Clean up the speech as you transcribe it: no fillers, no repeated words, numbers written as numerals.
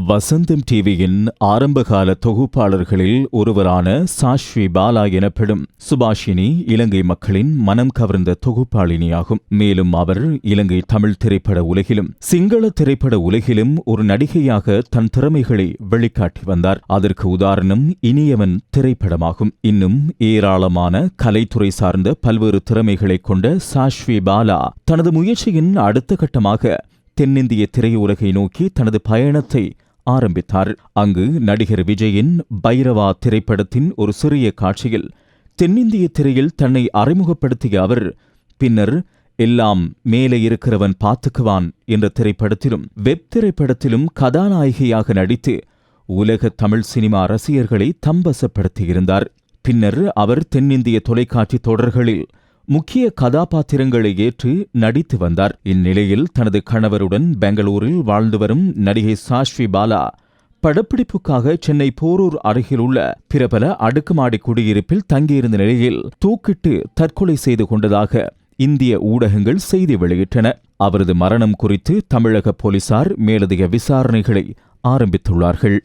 வசந்தம் டிவியின் ஆரம்பகால தொகுப்பாளர்களில் ஒருவரான சாஸ்வி பாலா எனப்படும் சுபாஷினி இலங்கை மக்களின் மனம் கவர்ந்த தொகுப்பாளினியாகும். மேலும் அவர் இலங்கை தமிழ் திரைப்பட உலகிலும் சிங்கள திரைப்பட உலகிலும் ஒரு நடிகையாக தன் திறமைகளை வெளிக்காட்டி வந்தார். அதற்கு உதாரணம் இனியவன் திரைப்படமாகும். இன்னும் ஏராளமான கலைத்துறை சார்ந்த பல்வேறு திறமைகளை கொண்ட சாஸ்வி பாலா தனது முயற்சியின் அடுத்த கட்டமாக தென்னிந்திய திரையுலகை நோக்கி தனது பயணத்தை ஆரம்பித்தார். அங்கு நடிகர் விஜயின் பைரவா திரைப்படத்தின் ஒரு சிறிய காட்சியில் தென்னிந்திய திரையில் தன்னை அறிமுகப்படுத்திய அவர் பின்னர் எல்லாம் மேலே இருக்கிறவன் பார்த்துக்குவான் என்ற திரைப்படத்திலும் வெப் திரைப்படத்திலும் கதாநாயகியாக நடித்து உலக தமிழ் சினிமா ரசிகர்களை தம்பசப்படுத்தியிருந்தார். பின்னர் அவர் தென்னிந்திய தொலைக்காட்சி தொடர்களில் முக்கிய கதாபாத்திரங்களை ஏற்று நடித்து வந்தார். இந்நிலையில் தனது கணவருடன் பெங்களூரில் வாழ்ந்து வரும் நடிகை சாஸ்வி பாலா படப்பிடிப்புக்காக சென்னை போரூர் அருகில் உள்ள பிரபல அடுக்குமாடி குடியிருப்பில் தங்கியிருந்த நிலையில் தூக்கிட்டு தற்கொலை செய்து கொண்டதாக இந்திய ஊடகங்கள் செய்தி வெளியிட்டன. அவரது மரணம் குறித்து தமிழக போலீசார் மேலதிக விசாரணைகளை ஆரம்பித்துள்ளார்கள்.